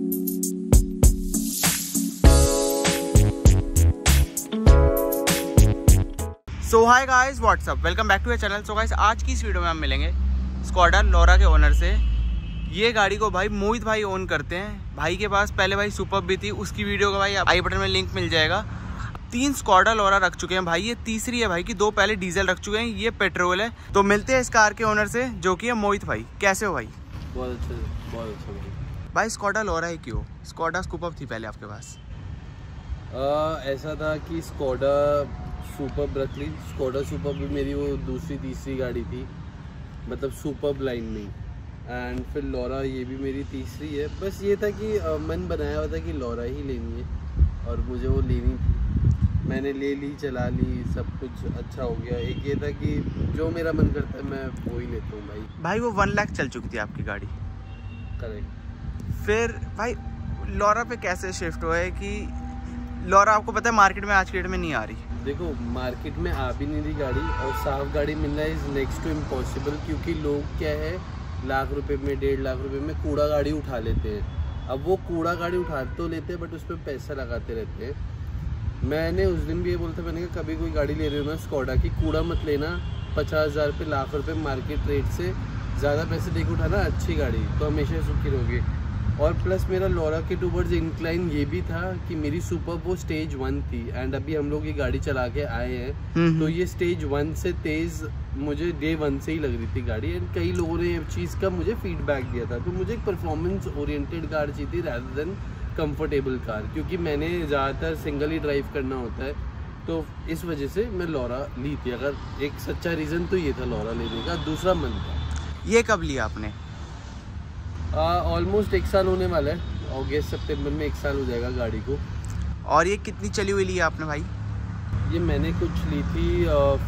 So hi guys, what's up, welcome back to a channel. So guys, आज की इस video में हम मिलेंगे स्कोडा लोरा के ओनर से। ये गाड़ी को भाई मोहित भाई ओन करते हैं। भाई के पास पहले भाई सुपर्ब भी थी, उसकी वीडियो का भाई आई बटन में लिंक मिल जाएगा। 3 स्कोडा लोरा रख चुके हैं भाई, ये तीसरी है भाई की। 2 पहले डीजल रख चुके हैं, ये पेट्रोल है। तो मिलते हैं इस कार के ओनर से जो कि है मोहित भाई। कैसे हो भाई? बहुत अच्छा भाई स्कोडा लोरा है क्यों? स्कोडा सुपर्ब थी पहले आपके पास? ऐसा था कि स्कोडा सुपर्ब रख ली। स्कोडा सुपर्ब भी मेरी वो दूसरी तीसरी गाड़ी थी, मतलब सुपर्ब लाइन में। एंड फिर लोरा ये भी मेरी तीसरी है। बस ये था कि मन बनाया हुआ था कि लोरा ही लेनी है और मुझे वो लेनी थी। मैंने ले ली, चला ली, सब कुछ अच्छा हो गया। एक ये था कि जो मेरा मन करता है मैं वो ही लेता हूँ भाई। वो 1 लाख चल चुकी थी आपकी गाड़ी। करेक्ट। फिर भाई लोरा पे कैसे शिफ्ट हुआ है कि लोरा आपको पता है मार्केट में आज के डेट में नहीं आ रही? देखो, मार्केट में आ भी नहीं रही गाड़ी, और साफ गाड़ी मिलना इज़ नेक्स्ट टू इम्पॉसिबल। क्योंकि लोग क्या है, लाख रुपए में, 1.5 लाख रुपए में कूड़ा गाड़ी उठा लेते हैं। अब वो कूड़ा गाड़ी उठा तो लेते हैं, बट उस पर पैसा लगाते रहते हैं। मैंने उस दिन भी ये बोलता, मैंने कहा कभी कोई गाड़ी ले रहे हो ना स्कोडा की, कूड़ा मत लेना। 50,000 पे, लाख रुपए मार्केट रेट से ज़्यादा पैसे देके उठाना अच्छी गाड़ी, तो हमेशा सुखी रहोगे। और प्लस मेरा लोरा के टूवर्ड्स इंक्लाइन ये भी था कि मेरी सुपर वो स्टेज 1 थी। एंड अभी हम लोग ये गाड़ी चला के आए हैं, तो ये स्टेज 1 से तेज़ मुझे डे 1 से ही लग रही थी गाड़ी। एंड कई लोगों ने इस चीज़ का मुझे फीडबैक दिया था। तो मुझे एक परफॉर्मेंस ओरिएंटेड कार चाहिए थी रैदर देन कंफर्टेबल कार, क्योंकि मैंने ज़्यादातर सिंगल ही ड्राइव करना होता है। तो इस वजह से मैं लोरा ली थी। अगर एक सच्चा रीज़न तो ये था लोरा लेने का। दूसरा मन था। ये कब लिया आपने? ऑलमोस्ट 1 साल होने वाला है। अगस्त सितंबर में 1 साल हो जाएगा गाड़ी को। और ये कितनी चली हुई ली है आपने भाई? ये मैंने कुछ ली थी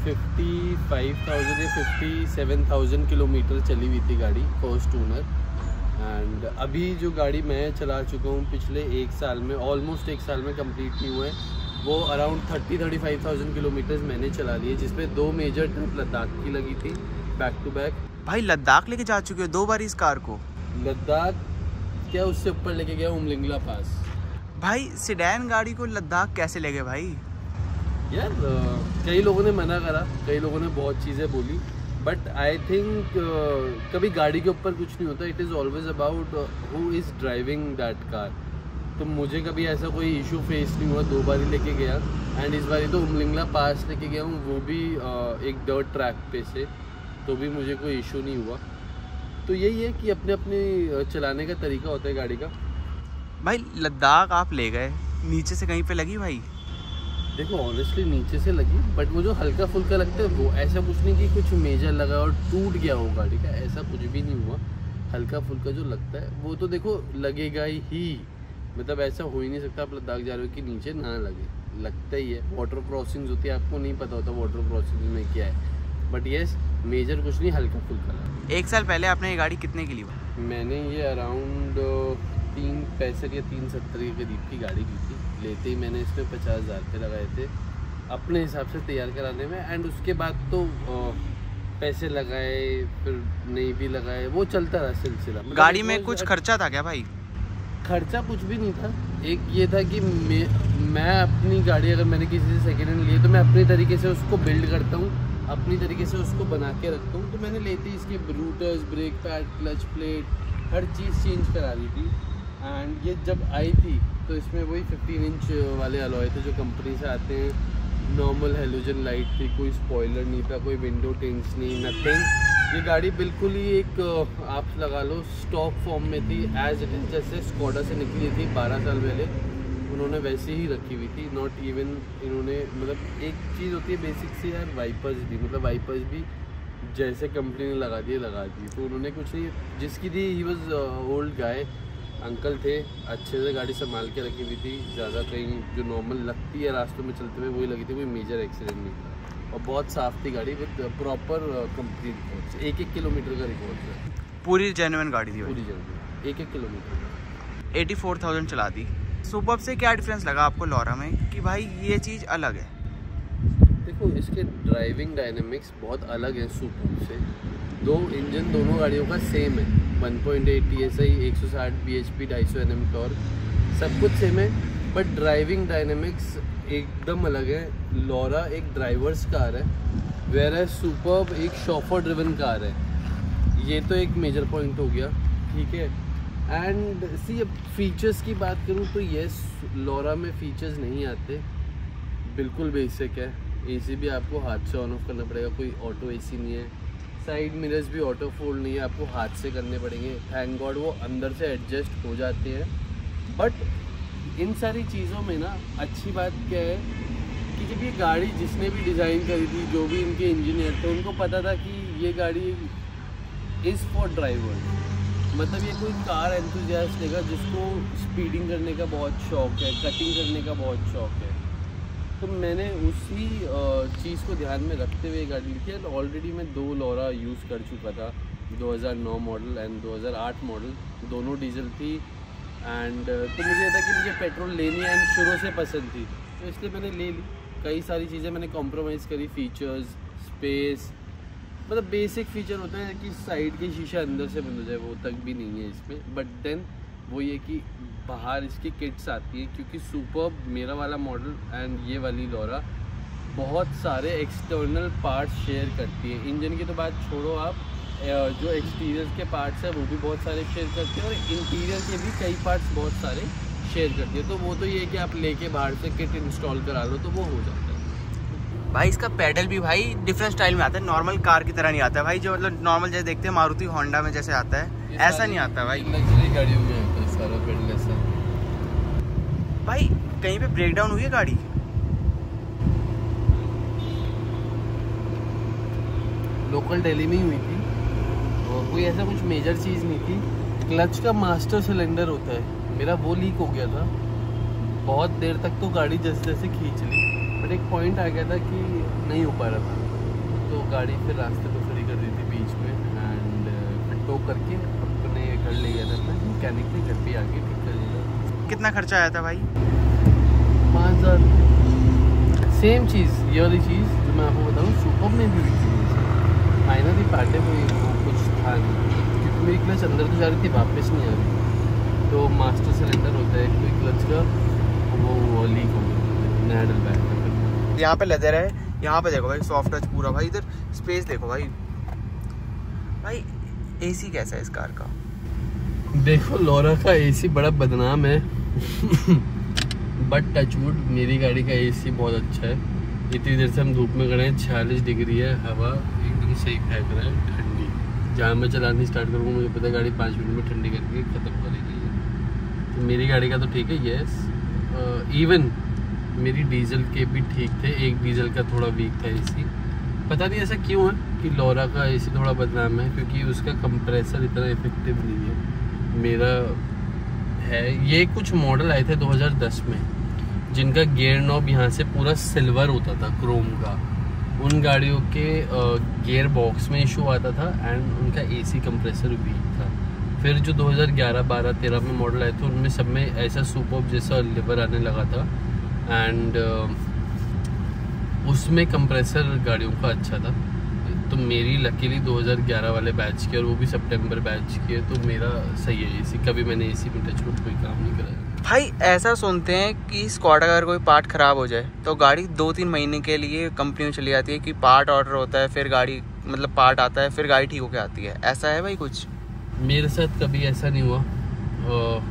55,000 या 57,000 किलोमीटर चली हुई थी गाड़ी, फर्स्ट ओनर। एंड अभी जो गाड़ी मैं चला चुका हूँ पिछले 1 साल में, ऑलमोस्ट 1 साल में कंप्लीट नहीं हुआ है, वो अराउंड 35,000 किलोमीटर्स मैंने चला लिए, जिसमें 2 मेजर ट्रिप लद्दाख की लगी थी बैक टू बैक। भाई लद्दाख लेके जा चुके हो 2 बार इस कार को? लद्दाख क्या, उससे ऊपर लेके गया उमलिंगला पास। भाई सिडैन गाड़ी को लद्दाख कैसे ले गए भाई? यार कई लोगों ने मना करा, कई लोगों ने बहुत चीज़ें बोली, बट आई थिंक कभी गाड़ी के ऊपर कुछ नहीं होता। It is always about who is driving that car. तो मुझे कभी ऐसा कोई इशू फेस नहीं हुआ। 2 बार ही लेके गया। एंड इस बार तो उमलिंगला पास लेके गया हूँ, वो भी एक डर्ट ट्रैक पे से, तो भी मुझे कोई इशू नहीं हुआ। तो यही है कि अपने अपने चलाने का तरीका होता है गाड़ी का। भाई लद्दाख आप ले गए, नीचे से कहीं पे लगी भाई? देखो ऑनेस्टली नीचे से लगी, बट वो जो हल्का फुल्का लगता है वो, ऐसा कुछ नहीं कि कुछ मेजर लगा और टूट गया हो गाड़ी का, ऐसा कुछ भी नहीं हुआ। हल्का फुल्का जो लगता है वो तो देखो लगेगा ही, मतलब ऐसा हो ही नहीं सकता आप लद्दाख जा रहे हो कि नीचे ना लगे, लगता ही है। वाटर क्रॉसिंग्स होती है, आपको नहीं पता होता वाटर क्रॉसिंग में क्या है, बट येस मेजर कुछ नहीं, हल्का फुल्का लगा। 1 साल पहले आपने ये गाड़ी कितने की ली? मैंने ये अराउंड 365 या 370 के करीब की गाड़ी ली थी। लेते ही मैंने इसमें 50,000 रुपये लगाए थे अपने हिसाब से तैयार कराने में। एंड उसके बाद तो पैसे लगाए, फिर नहीं भी लगाए, वो चलता रहा सिलसिला। गाड़ी में कुछ खर्चा था क्या भाई? खर्चा कुछ भी नहीं था। एक ये था कि मैं अपनी गाड़ी अगर मैंने किसी से सेकेंड हैंड ली है तो मैं अपनी तरीके से उसको बिल्ड करता हूँ, अपनी तरीके से उसको बना के रखता हूँ। तो मैंने लेते ही इसके rotors, brake pad, clutch plate, हर चीज़ चेंज करा दी थी। एंड ये जब आई थी तो इसमें वही 15 इंच वाले अलॉय थे जो कंपनी से आते हैं। नॉर्मल हेलोजन लाइट थी, कोई स्पॉइलर नहीं था, कोई विंडो टिंट्स नहीं, नथिंग। ये गाड़ी बिल्कुल ही एक आप लगा लो स्टॉक फॉर्म में थी, एज इट इज़ जैसे स्कोडा से निकली थी 12 साल पहले, उन्होंने वैसे ही रखी हुई थी। नॉट इवन इन्होंने, मतलब एक चीज़ होती है बेसिक सी यार, वाइपर्स भी, मतलब वाइपर्स भी जैसे कंपनी ने लगा दी। तो उन्होंने कुछ नहीं, जिसकी थी he was old guy, uncle थे, अच्छे से गाड़ी संभाल के रखी हुई थी। ज़्यादा कहीं जो नॉर्मल लगती है रास्तों में चलते हुए वही लगी थी, कोई मेजर एक्सीडेंट नहीं था। और बहुत साफ़ थी गाड़ी with proper company records, 1-1 kilometre का रिकॉर्ड है। पूरी जेन्युइन गाड़ी थी? पूरी जेन्युइन, 1-1 किलोमीटर। 84,000 चला दी। सुपर्ब से क्या डिफरेंस लगा आपको लोरा में कि भाई ये चीज़ अलग है? देखो इसके ड्राइविंग डायनेमिक्स बहुत अलग है सुपर्ब से। दो इंजन दोनों गाड़ियों का सेम है, 1.8 TSI, 160 bhp, 250 Nm टॉर्क, सब कुछ सेम है, बट ड्राइविंग डायनेमिक्स एकदम अलग है। लोरा एक ड्राइवर्स कार है, वेयर एज सुपर्ब एक शॉफर ड्रिवन कार है। ये तो एक मेजर पॉइंट हो गया, ठीक है। एंड सी, अब फीचर्स की बात करूँ तो यस, लोरा में फीचर्स नहीं आते, बिल्कुल बेसिक है। एसी भी आपको हाथ से ऑन ऑफ करना पड़ेगा, कोई ऑटो एसी नहीं है। साइड मिरर्स भी ऑटो फोल्ड नहीं है, आपको हाथ से करने पड़ेंगे। थैंक गॉड वो अंदर से एडजस्ट हो जाते हैं। बट इन सारी चीज़ों में ना अच्छी बात क्या है कि जब ये गाड़ी जिसने भी डिज़ाइन करी थी, जो भी इनके इंजीनियर थे, उनको पता था कि ये गाड़ी इज़ फॉर ड्राइवर। मतलब ये कोई कार एंथुसियास्ट लेगा जिसको स्पीडिंग करने का बहुत शौक है, कटिंग करने का बहुत शौक है। तो मैंने उसी चीज़ को ध्यान में रखते हुए गाड़ी लिखी है। ऑलरेडी मैं 2 लोरा यूज़ कर चुका था, 2009 मॉडल एंड 2008 मॉडल, दोनों डीजल थी। एंड तो मुझे ये था कि मुझे पेट्रोल लेनी है एंड शुरू से पसंद थी, तो इसलिए मैंने ले ली। कई सारी चीज़ें मैंने कॉम्प्रोमाइज़ करी, फीचर्स, स्पेस, मतलब बेसिक फीचर होता है कि साइड के शीशा अंदर से बंद हो जाए, वो तक भी नहीं है इसमें। बट देन वो ये कि बाहर इसकी किट्स आती हैं, क्योंकि सुपर्ब मेरा वाला मॉडल एंड ये वाली लोरा बहुत सारे एक्सटर्नल पार्ट्स शेयर करती है। इंजन की तो बात छोड़ो आप, जो एक्सटीरियर के पार्ट्स हैं वो भी बहुत सारे शेयर करती है, और इंटीरियर के भी कई पार्ट्स बहुत सारे शेयर करती है। तो वो तो ये कि आप लेके बाहर से किट इंस्टॉल करा लो तो वो हो जाता है। भाई इसका पेडल भी भाई डिफरेंट स्टाइल में आता है, नॉर्मल कार की तरह नहीं आता है भाई। जो मतलब नॉर्मल जैसे देखते हैं मारुति होंडा में जैसे आता है, ऐसा नहीं आता भाई। लग्जरी गाड़ियों में आता है सारा पेडल ऐसा। भाई कहीं पे ब्रेकडाउन हुई है गाड़ी? लोकल दिल्ली में ही हुई थी, और कोई ऐसा कुछ मेजर चीज़ नहीं थी। क्लच का मास्टर सिलेंडर होता है, मेरा वो लीक हो गया था। बहुत देर तक तो गाड़ी जैसे जैसे खींच ली, बट एक पॉइंट आ गया था कि नहीं हो पा रहा था, तो गाड़ी फिर रास्ते पे खड़ी कर दी थी बीच में, एंड फिर टो करके अपने घर ले गया था। मैकेनिक ने घर पे आके ठीक कर दिया। कितना खर्चा आया था भाई? 5000। सेम चीज़, ये वाली चीज़ जो मैं आपको बताऊँ सुपर्ब में भी हुई थी। आईना भी पाटे कोई वो कुछ था नहीं, क्योंकि मेरी क्लच अंदर तो जा रही थी, वापस नहीं आ रही। तो मास्टर सिलेंडर होता है कोई क्लच का, वो लीक हो गया, नया डल बैग। यहाँ पे लेदर है, यहाँ पे देखो भाई सॉफ्ट टच पूरा भाई। इधर स्पेस देखो भाई। भाई एसी कैसा है इस कार का? देखो लोरा का एसी बड़ा बदनाम है बट टचवुड मेरी गाड़ी का एसी बहुत अच्छा है। इतनी देर से हम धूप में खड़े हैं, 46 डिग्री है, हवा एकदम सही फेंक रहा है, ठंडी। जहाँ मैं चलानी स्टार्ट करूँगा मुझे पता है गाड़ी 5 मिनट में ठंडी करके ख़त्म करेगी। तो मेरी गाड़ी का तो ठीक है, यस। इवन मेरी डीजल के भी ठीक थे, एक डीजल का थोड़ा वीक था एसी। पता नहीं ऐसा क्यों है कि लोरा का एसी थोड़ा बदनाम है, क्योंकि उसका कंप्रेसर इतना इफेक्टिव नहीं है। मेरा है, ये कुछ मॉडल आए थे 2010 में जिनका गियर नॉब यहाँ से पूरा सिल्वर होता था, क्रोम का। उन गाड़ियों के गियर बॉक्स में इशू आता था एंड उनका एसी कंप्रेसर वीक था। फिर जो 2011, 12, 13 में मॉडल आए थे उनमें सब में ऐसा सुपर्ब जैसा लिवर आने लगा था, एंड उसमें कंप्रेसर गाड़ियों का अच्छा था। तो मेरी लकीली 2011 वाले बैच की, और वो भी सितंबर बैच की है, तो मेरा सही है एसी। कभी मैंने एसी में टचवुड कोई काम नहीं कराया। भाई ऐसा सुनते हैं कि स्कॉडा का अगर कोई पार्ट ख़राब हो जाए तो गाड़ी 2-3 महीने के लिए कंपनी में चली जाती है, कि पार्ट ऑर्डर होता है, फिर गाड़ी मतलब पार्ट आता है, फिर गाड़ी ठीक होके आती है। ऐसा है भाई कुछ? मेरे साथ कभी ऐसा नहीं हुआ,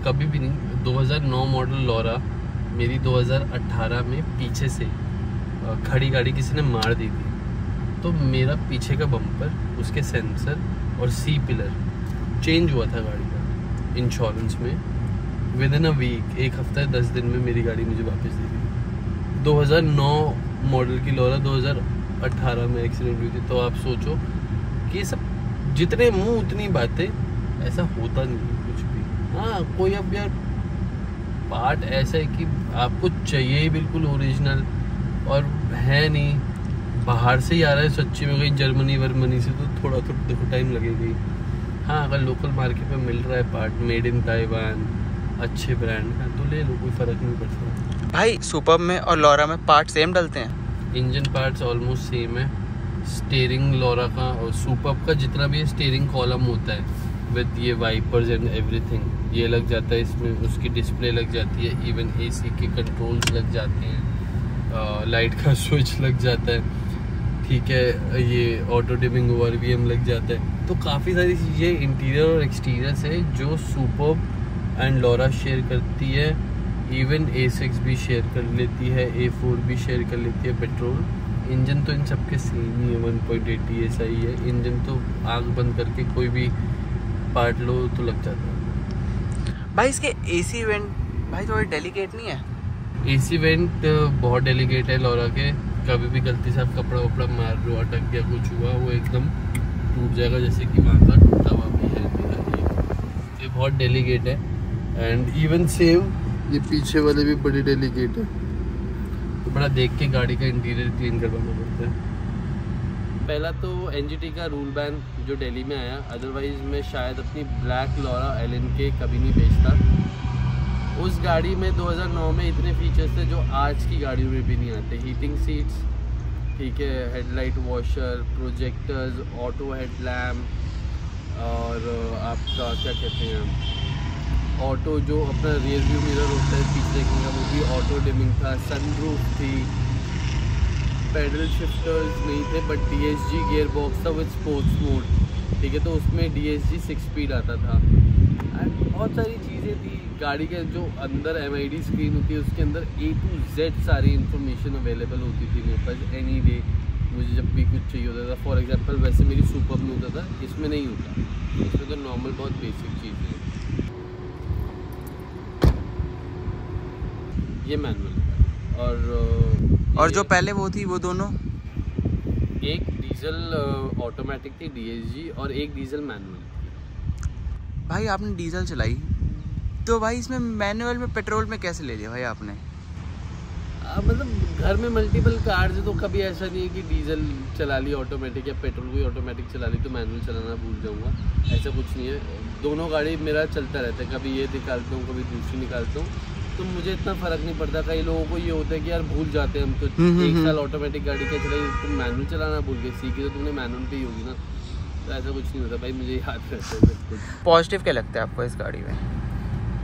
कभी भी नहीं। 2009 मॉडल लोरा मेरी 2018 में पीछे से खड़ी गाड़ी किसी ने मार दी थी, तो मेरा पीछे का बम्पर, उसके सेंसर और सी पिलर चेंज हुआ था गाड़ी का इंश्योरेंस में। विद इन अ वीक, एक हफ्ता 10 दिन में मेरी गाड़ी मुझे वापस दी थी। 2009 मॉडल की लोरा 2018 में एक्सीडेंट हुई थी। तो आप सोचो कि सब जितने मुंह उतनी बातें, ऐसा होता नहीं है कुछ भी। हाँ, कोई अब यार पार्ट ऐसा है कि आपको चाहिए ही बिल्कुल ओरिजिनल, और है नहीं, बाहर से ही आ रहा है सच्ची में कहीं जर्मनी वर्मनी से, तो थोड़ा तो देखो टाइम लगेगा ही। हाँ, अगर लोकल मार्केट में मिल रहा है पार्ट मेड इन ताइवान अच्छे ब्रांड का, तो ले लो, कोई फ़र्क नहीं पड़ता। भाई सुपर्ब में और लोरा में पार्ट सेम डलते हैं? इंजन पार्ट्स ऑलमोस्ट सेम है, स्टीयरिंग लोरा का और सुपर्ब का जितना भी स्टीयरिंग कॉलम होता है विद ये वाइपर्स एंड एवरीथिंग ये लग जाता है इसमें, उसकी डिस्प्ले लग जाती है, इवन एसी के कंट्रोल्स लग जाते हैं, लाइट का स्विच लग जाता है, ठीक है, ये ऑटो डिमिंग ORVM लग जाता है। तो काफ़ी सारी चीज़ें इंटीरियर और एक्सटीरियर से जो सुपर्ब एंड लोरा शेयर करती है, इवन A6 भी शेयर कर लेती है, A4 भी शेयर कर लेती है पेट्रोल। इंजन तो इन सबके सेम ही है, 1.8 ऐसा ही है। इंजन तो आग बंद करके कोई भी पार्ट लो तो लग जाता है। भाई इसके AC वेंट भाई थोड़े डेलिकेट नहीं है? AC वेंट बहुत डेलिकेट है लोरा के, कभी भी गलती से आप कपड़ा वपड़ा मार रहे हो, अटक गया, कुछ हुआ, वो एकदम टूट जाएगा, जैसे कि वहाँ का टूटा हुआ भी है मेरा। ये बहुत डेलिकेट है एंड इवन सेम ये पीछे वाले भी बड़ी डेलिकेट है, तो बड़ा देख के गाड़ी का इंटीरियर क्लीन करवाना पड़ता है। पहला तो NGT का रूल बैन जो दिल्ली में आया, अदरवाइज मैं शायद अपनी ब्लैक लोरा LNK कभी नहीं बेचता। उस गाड़ी में 2009 में इतने फीचर्स थे जो आज की गाड़ियों में भी नहीं आते। हीटिंग सीट्स, ठीक है, headlight washer, projectors, auto headlamp और आपका क्या कहते हैं ऑटो जो अपना रियर व्यू मिरर होता है पीछे देखने का, वो भी ऑटो डिमिंग था, सनरूफ थी, पेडल शिफ्टर्स नहीं थे, बट DSG गियर बॉक्स था विद स्पोर्ट्स मोड, ठीक है, तो उसमें DSG 6 स्पीड आता था एंड बहुत सारी चीज़ें थी। गाड़ी के जो अंदर MID स्क्रीन होती है उसके अंदर A to Z सारी इन्फॉर्मेशन अवेलेबल होती थी मेरे पास एनी डे, मुझे जब भी कुछ चाहिए होता था। फॉर एग्जांपल वैसे मेरी सुपर्ब में होता था, इसमें नहीं होता, इसमें तो नॉर्मल बहुत बेसिक चीज़ें हैं। ये मैनुअल और जो पहले वो थी वो दोनों, एक डीजल ऑटोमेटिक थी DSG और एक डीजल मैनुअल। भाई आपने डीजल चलाई तो भाई इसमें मैनुअल में पेट्रोल में कैसे ले लिया भाई आपने? मतलब घर में मल्टीपल कार्स है तो कभी ऐसा नहीं है कि डीजल चला ली ऑटोमेटिक या पेट्रोल भी ऑटोमेटिक चला ली तो मैनुअल चलाना भूल जाऊंगा, ऐसा कुछ नहीं है। दोनों गाड़ी मेरा चलता रहता है, कभी ये निकालता हूँ कभी दूसरी निकालता हूँ, तो मुझे इतना फ़र्क नहीं पड़ता। कई लोगों को ये होता है कि यार भूल जाते हैं हम, तो एक साल ऑटोमेटिक गाड़ी क्या चलाई, तुम मैनुअल चलाना भूल गए, सीखी तो तुमने मैनुअल पे ही होगी ना, तो ऐसा कुछ नहीं होता भाई, मुझे याद रहता है सब कुछ। पॉजिटिव क्या लगता है आपको इस गाड़ी में?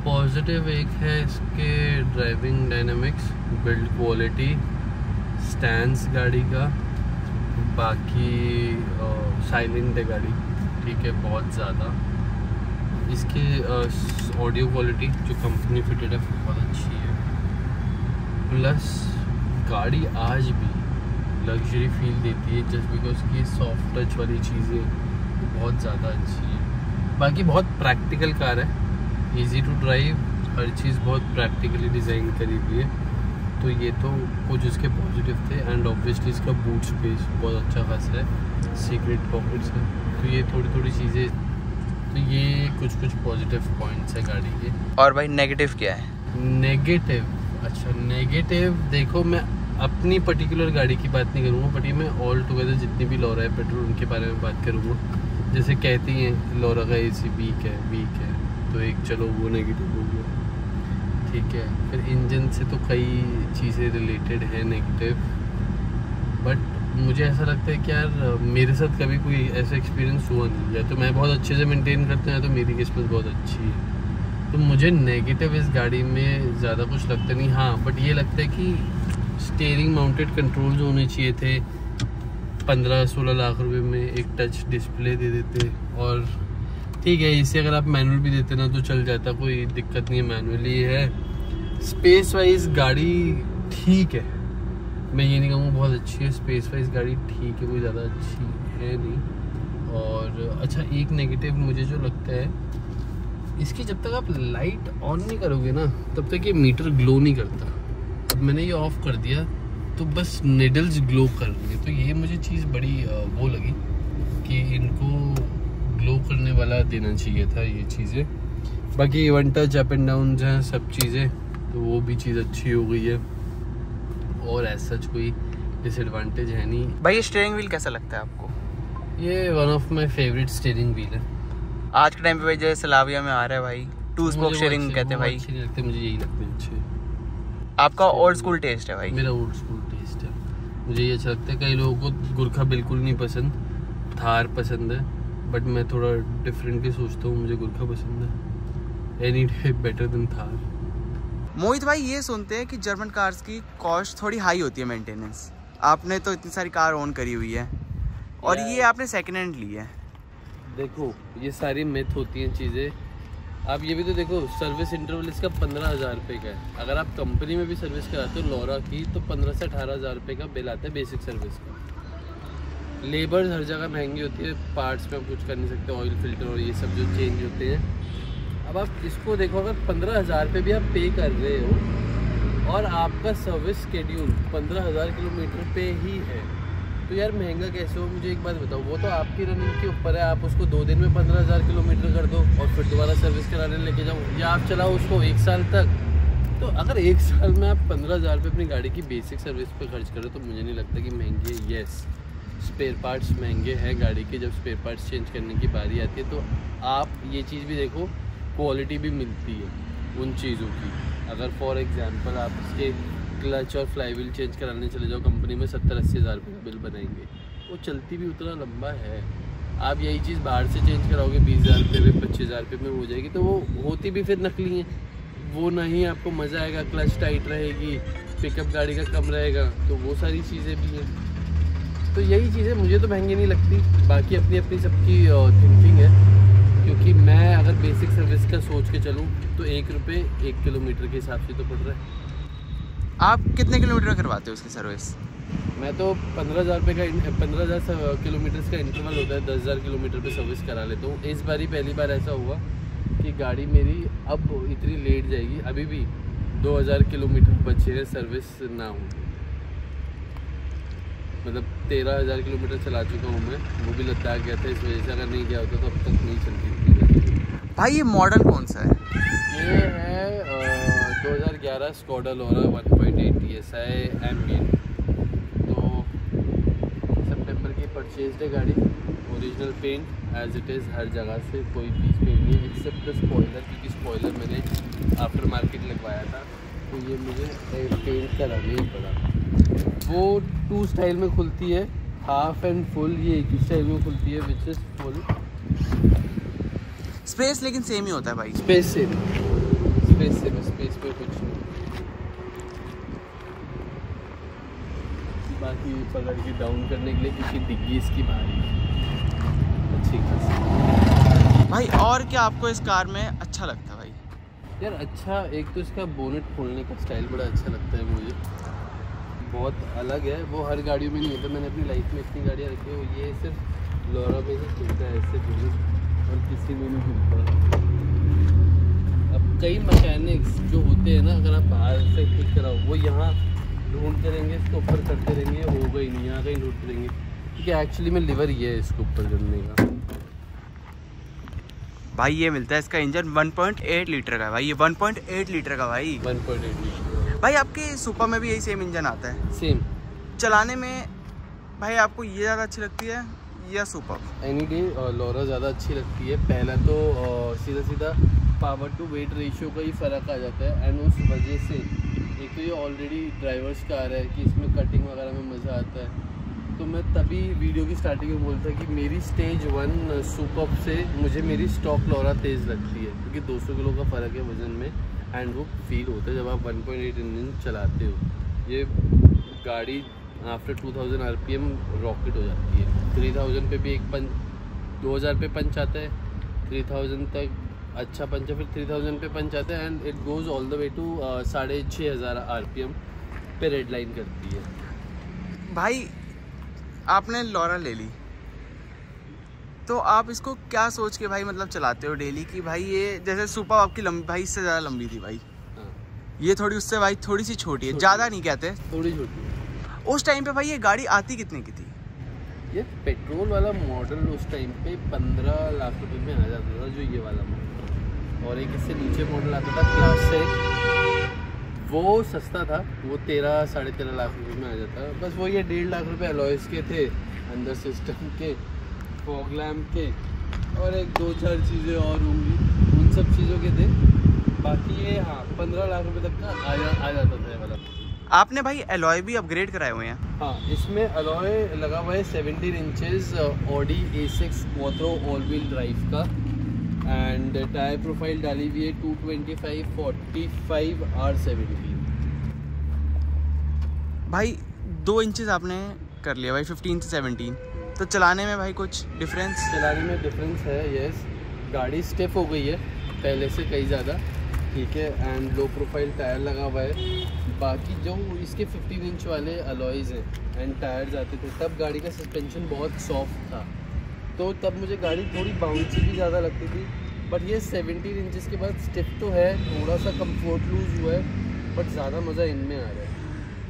पॉजिटिव एक है इसके driving dynamics, build quality, stands गाड़ी का, बाकी साइलेंट है गाड़ी, ठीक है, बहुत ज़्यादा। इसके ऑडियो क्वालिटी जो कंपनी फिटेड है बहुत अच्छी है, प्लस गाड़ी आज भी लग्जरी फील देती है जस्ट बिकॉज की सॉफ्ट टच वाली चीज़ें बहुत ज़्यादा अच्छी है। बाकी बहुत प्रैक्टिकल कार है, इजी टू ड्राइव, हर चीज़ बहुत प्रैक्टिकली डिज़ाइन करी हुई है, तो ये तो कुछ उसके पॉजिटिव थे। एंड ऑब्वियसली इसका बूट स्पेस बहुत अच्छा खासा है, सीक्रेट पॉकेट्स है, तो ये थोड़ी थोड़ी चीज़ें, तो ये कुछ कुछ पॉजिटिव पॉइंट्स है गाड़ी के। और भाई नेगेटिव क्या है? नेगेटिव, अच्छा नेगेटिव देखो, मैं अपनी पर्टिकुलर गाड़ी की बात नहीं करूँगा, बट ये मैं ऑल टुगेदर जितनी भी लोरा है पेट्रोल उनके बारे में बात करूँगा। जैसे कहती हैं लोरा का AC वीक है, तो एक चलो वो नेगेटिव हो गया, ठीक है। फिर इंजन से तो कई चीज़ें रिलेटेड है नेगेटिव, बट मुझे ऐसा लगता है कि यार मेरे साथ कभी कोई ऐसा एक्सपीरियंस हुआ नहीं, या तो मैं बहुत अच्छे से मेंटेन करता हूँ या तो मेरी किस्मत बहुत अच्छी है, तो मुझे नेगेटिव इस गाड़ी में ज़्यादा कुछ लगता नहीं। हाँ, बट ये लगता है कि स्टीयरिंग माउंटेड कंट्रोल जो होने चाहिए थे 15-16 लाख रुपए में एक टच डिस्प्ले दे देते, और ठीक है इसे अगर आप मैनुअल भी देते ना तो चल जाता, कोई दिक्कत नहीं है, मैनुअली है। स्पेस वाइज गाड़ी ठीक है, मैं ये नहीं कहूँगा बहुत अच्छी है, स्पेस वाइज गाड़ी ठीक है, कोई ज़्यादा अच्छी है नहीं। और अच्छा एक नेगेटिव मुझे जो लगता है, इसकी जब तक आप लाइट ऑन नहीं करोगे ना तब तक ये मीटर ग्लो नहीं करता। अब मैंने ये ऑफ कर दिया तो बस निडल्स ग्लो कर रही है, तो ये मुझे चीज़ बड़ी वो लगी कि इनको ग्लो करने वाला देना चाहिए था ये चीज़ें। बाकी one touch up and down हैं सब चीज़ें, तो वो भी चीज़ अच्छी हो गई है, और ऐसा कोई डिसएडवांटेज है नहीं। भाई ये स्टीयरिंग व्हील कैसा लगता है आपको? ये one of my favourite steering wheel है आज के टाइम पे भाई, जैसे सलाविया में आ रहा है भाई, 2 स्पोक स्टीयरिंग कहते हैं भाई, अच्छे नहीं लगते मुझे, यही लगते हैं अच्छे। आपका ओल्ड स्कूल टेस्ट है भाई? मेरा ओल्ड स्कूल टेस्ट है। मुझे ये अच्छा लगता है। कई लोगों को गुरखा बिल्कुल नहीं पसंद, थार पसंद है, बट मैं थोड़ा डिफरेंटली सोचता हूँ, मुझे गुरखा पसंद है। Any day better than Thar. Mohit भाई ये सुनते हैं कि जर्मन कार्स की कॉस्ट थोड़ी हाई होती है मेंटेनेंस। आपने तो इतनी सारी कार ओन करी हुई है और ये आपने सेकेंड हैंड ली है। देखो ये सारी मिथ होती हैं चीज़ें। आप ये भी तो देखो, सर्विस इंटरवल इसका 15,000 रुपये का है। अगर आप कंपनी में भी सर्विस कराते हो लोरा की तो 15 से 18,000 रुपये का बिल आता है बेसिक सर्विस का। लेबर हर जगह महंगी होती है, पार्ट्स में आप कुछ कर नहीं सकते, ऑयल फिल्टर और ये सब जो चेंज होते हैं। अब आप इसको देखो, अगर 15,000 रुपये भी आप पे कर रहे हो और आपका सर्विस शेड्यूल 15,000 किलोमीटर पे ही है, तो यार महंगा कैसे हो? मुझे एक बात बताओ, वो तो आपकी रनिंग के ऊपर है। आप उसको 2 दिन में 15,000 किलोमीटर कर दो और फिर दोबारा सर्विस कराने लेके जाओ, या आप चलाओ उसको 1 साल तक। तो अगर 1 साल में आप 15,000 रुपये अपनी गाड़ी की बेसिक सर्विस पे खर्च करो तो मुझे नहीं लगता कि महंगी है। येस, स्पेयर पार्ट्स महंगे हैं गाड़ी के। जब स्पेयर पार्ट्स चेंज करने की बारी आती है तो आप ये चीज़ भी देखो, क्वालिटी भी मिलती है उन चीज़ों की। अगर फॉर एग्जांपल आप इसके क्लच और फ्लाईव्हील चेंज कराने चले जाओ कंपनी में 70-80 हज़ार रुपये का बिल बनाएंगे। वो चलती भी उतना लंबा है। आप यही चीज़ बाहर से चेंज कराओगे 20,000 रुपये में, 25,000 रुपये में हो जाएगी, तो वो होती भी फिर नकली है। वो नहीं आपको मज़ा आएगा, क्लच टाइट रहेगी, पिकअप गाड़ी का कम रहेगा, तो वो सारी चीज़ें भी हैं। तो यही चीज़ें मुझे तो महंगी नहीं लगती। बाकी अपनी अपनी सबकी थिंकिंग है, क्योंकि मैं अगर बेसिक सर्विस का सोच के चलूँ तो 1 रुपये 1 किलोमीटर के हिसाब से तो पड़ रहा है। आप कितने किलोमीटर करवाते हो उसकी सर्विस? मैं तो 15,000 रुपये का 15,000 किलोमीटर का इंटरवल होता है, 10,000 किलोमीटर पे सर्विस करा लेता हूँ। इस बार ही पहली बार ऐसा हुआ कि गाड़ी मेरी अब इतनी लेट जाएगी, अभी भी 2,000 किलोमीटर बचे हैं सर्विस ना हो। मतलब 13,000 किलोमीटर चला चुका हूँ मैं, वो भी लद्दाख गया था, इस वजह से अगर नहीं गया होता तो अब तक नहीं चलती थी। भाई ये मॉडल कौन सा है? ये है 2011 स्कोडा लोरा 1.8 TSI एम्बिएंट। तो सितंबर की परचेज है गाड़ी। Original paint as it is, हर जगह से कोई पीस पेंट नहीं है एक्सेप्ट द स्पॉइलर, क्योंकि स्पॉइलर मैंने आफ्टर मार्केट लगवाया था, तो ये मुझे पेंट कराना ही पड़ा। वो 2 स्टाइल में खुलती है, हाफ एंड फुल। ये एक ही स्टाइल में खुलती है, विच इज़ फुल। स्पेस लेकिन सेम ही होता है भाई। स्पेस सेम पे कुछ नहीं। बाकी पकड़ के डाउन करने के लिए, क्योंकि डिग्गी इसकी भारी अच्छी खासी। भाई और क्या आपको इस कार में अच्छा लगता है भाई? यार अच्छा, एक तो इसका बोनेट खोलने का स्टाइल बड़ा अच्छा लगता है मुझे, बहुत अलग है। वो हर गाड़ियों में नहीं होता। मैंने अपनी लाइफ में इतनी गाड़ियाँ रखी है, वो ये सिर्फ लोरा में ही खुलता है ऐसे बोनेट, और किसी में नहीं खुलता। अब कई मैकेनिक्स जो होते हैं ना, अगर आप बाहर से ठीक कराओ, वो यहाँ ढूंढते रहेंगे, इसको ऊपर करते रहेंगे, होगा ही नहीं, यहाँ कहीं ढूंढते रहेंगे, क्योंकि एक्चुअली में लिवर ये है इसको ऊपर करने का। भाई ये मिलता है इसका इंजन 1.8 लीटर का है भाई। ये 1.8 लीटर का भाई, 1.8 लीटर। भाई आपके सुपर में भी यही सेम इंजन आता है? सेम। चलाने में भाई आपको ये ज़्यादा अच्छी लगती है या सुपर? एनी डे लोरा ज़्यादा अच्छी लगती है। पहला तो सीधा पावर टू वेट रेशियो का ही फ़र्क आ जाता है, एंड उस वजह से एक तो ये ऑलरेडी ड्राइवर्स कार है कि इसमें कटिंग वगैरह में मज़ा आता है। तो मैं तभी वीडियो की स्टार्टिंग में बोलता कि मेरी स्टेज 1 सुपर से मुझे मेरी स्टॉक लोरा तेज़ लगती है, क्योंकि 200 किलो का फ़र्क है वज़न में, एंड वो फील होता है जब आप 1.8 इंजन चलाते हो। ये गाड़ी आफ्टर 2000 RPM रॉकेट हो जाती है। 3000 पे भी एक पंच, 2000 पे पंच आता है, 3000 तक अच्छा पंच है, फिर 3000 पे पंच आता है, and it goes all the way to 6500 RPM पे रेड लाइन करती है। भाई आपने लोरा ले ली, तो आप इसको क्या सोच के भाई मतलब चलाते हो डेली कि भाई ये जैसे सुपर आपकी लंबी भाई इससे ज़्यादा लंबी थी भाई, ये थोड़ी उससे भाई थोड़ी सी छोटी है, ज़्यादा नहीं कहते, थोड़ी छोटी है। उस टाइम पे भाई ये गाड़ी आती कितने की थी? ये पेट्रोल वाला मॉडल उस टाइम पे 15 लाख रुपए में आ जाता था, जो ये वाला मॉडल, और एक इससे नीचे मॉडल आता था क्लासिक, वो सस्ता था, वो 13-13.5 लाख रुपए में आ जाता। बस वो ये 1.5 लाख रुपए अलॉयस के थे, अंदर सिस्टम के, फॉग लैम्प के, और एक 2-4 चीज़ें और होंगी, उन सब चीज़ों के थे। बाकी ये हाँ 15 लाख रुपए तक का आ जाता था ये वाला। आपने भाई अलॉय भी अपग्रेड कराए हुए हैं। हाँ, इसमें अलॉय लगा हुआ है 17 inches Audi A6 quattro all wheel drive का, एंड टायर प्रोफाइल डाली हुई है 225/45 R17। भाई 2 इंचेस आपने कर लिया भाई 15 से 17, तो चलाने में भाई कुछ डिफरेंस? चलाने में डिफरेंस है, यस। गाड़ी स्टिफ हो गई है पहले से कई ज़्यादा, ठीक है, एंड लो प्रोफाइल टायर लगा हुआ है। बाकी जो इसके 15 इंच वाले अलॉयज़ हैं एंड टायर्स आते थे तब गाड़ी का सस्पेंशन बहुत सॉफ्ट था, तो तब मुझे गाड़ी थोड़ी बाउंसी भी ज़्यादा लगती थी। बट ये 17 इंचज़ के बाद स्टिफ तो है, थोड़ा सा कंफर्ट लूज़ हुआ है, बट ज़्यादा मज़ा इनमें आ रहा है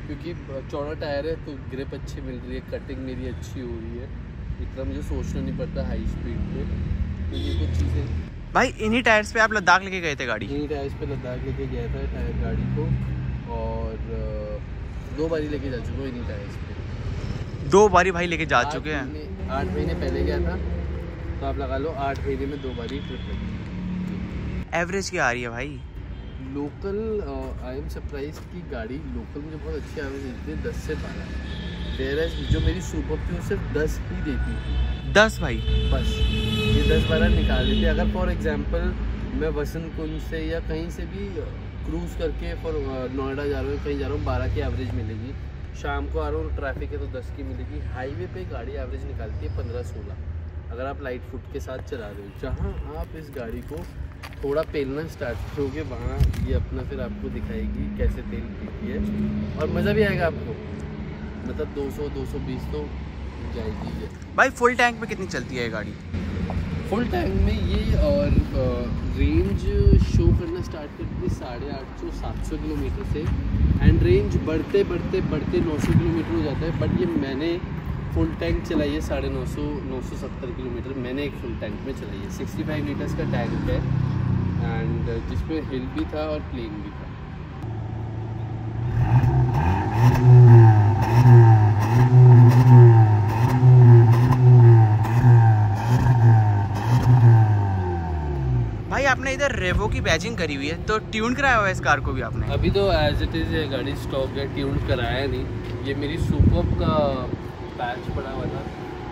क्योंकि चौड़ा टायर है तो ग्रिप अच्छी मिल रही है, कटिंग मेरी अच्छी हो रही है, इतना मुझे सोचना नहीं पड़ता हाई स्पीड पे। तो ये कुछ चीज़ें। भाई इन्हीं टायर्स पे आप लद्दाख लेके गए थे गाड़ी? इन्हीं टायर्स पे लद्दाख लेके गया था टायर गाड़ी को, और 2 बारी लेके जा चुका हूँ इन्हीं टायर्स पे। 2 बारी भाई लेके जा चुके हैं। 8 महीने पहले गया था, तो आप लगा लो 8 महीने में 2 बारी ट्रिप लगी। एवरेज क्या आ रही है भाई? लोकल आई एम सरप्राइज की गाड़ी लोकल मुझे बहुत अच्छी एवरेज देती है 10 से 12, वेयरएज जो मेरी सुपर थी वो सिर्फ 10 ही देती थी। 10 भाई? बस ये 10-12 निकाल देती है। अगर फॉर एग्जांपल मैं वसंत कुंज से या कहीं से भी क्रूज़ करके फॉर नोएडा जा रहा हूँ, कहीं जा रहा हूँ, 12 की एवरेज मिलेगी। शाम को आ रहा हूँ, ट्रैफिक है तो 10 की मिलेगी। हाईवे पे गाड़ी एवरेज निकालती है 15-16 अगर आप लाइट फुट के साथ चला रहे हो। जहाँ आप इस गाड़ी को थोड़ा पेलना स्टार्ट करोगे वहाँ ये अपना फिर आपको दिखाएगी कैसे तेल पीती है, और मज़ा भी आएगा आपको। मतलब 200-220 तो जाएगी ये। भाई फुल टैंक में कितनी चलती है ये गाड़ी? फुल टैंक में ये और रेंज शो करना स्टार्ट करती है 850-700 किलोमीटर से, एंड रेंज बढ़ते 900 किलोमीटर हो जाता है। बट ये मैंने फुल टैंक चलाई है 950-970 किलोमीटर मैंने एक फुल टैंक में चलाई है। 65 लीटर्स का टैंक है, एंड जिसमें हिल भी था और प्लेन भी था। भाई आपने इधर रेवो की बैजिंग करी हुई है, तो ट्यून कराया हुआ है इस कार को भी आपने? अभी तो एज इट इज़ है, गाड़ी स्टॉक है, ट्यून कराया नहीं। ये मेरी सुपर का पैच पड़ा हुआ था,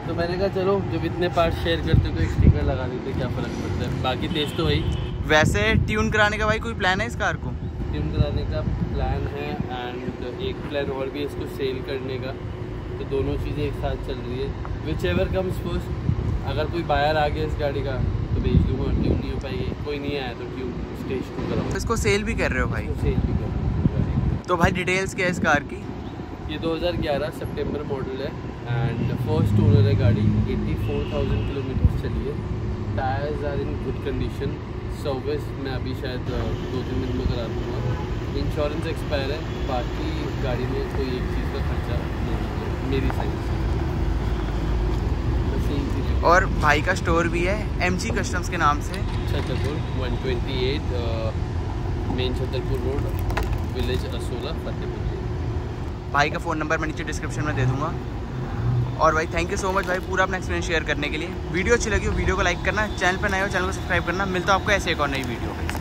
तो मैंने कहा चलो जब इतने पार्ट शेयर करते तो एक स्टिकर लगा देते, क्या फ़र्क पड़ता है। बाकी तेज तो वही। वैसे ट्यून कराने का भाई कोई प्लान है इस कार को? ट्यून कराने का प्लान है, एंड एक प्लान और भी है इसको सेल करने का, तो दोनों चीज़ें एक साथ चल रही है। विच एवर कम्स फर्स्ट, अगर कोई बायर आ गया इस गाड़ी का तो भेज दूँगा। ट्यून नहीं हो पाएगी, कोई नहीं आया तो ट्यून स्टेज 2 कराऊँ। इसको सेल भी कर रहे हो भाई? सेल भी करूँ। तो भाई डिटेल्स क्या है इस कार की? ये 2011 सितंबर मॉडल है, एंड फर्स्ट ओनर है गाड़ी। 84,000 किलोमीटर चली है। Tyres are in good condition. Service मैं अभी शायद 2-3 दिन में करा दूँगा। इंश्योरेंस एक्सपायर है, बाकी गाड़ी में कोई एक चीज़ का खर्चा नहीं है मेरी साइड से। और भाई का स्टोर भी है MG कस्टम्स के नाम से, Chhatarpur 128 main Chhatarpur road, village Asola, Fatehpur. भाई का फ़ोन नंबर मैं नीचे डिस्क्रिप्शन में दे दूँगा। और भाई थैंक यू सो मच भाई पूरा अपना एक्सपीरियंस शेयर करने के लिए। वीडियो अच्छी लगी हो वीडियो को लाइक करना, चैनल पर नए हो चैनल को सब्सक्राइब करना। मिलता हूँ आपको ऐसे एक और नई वीडियो में।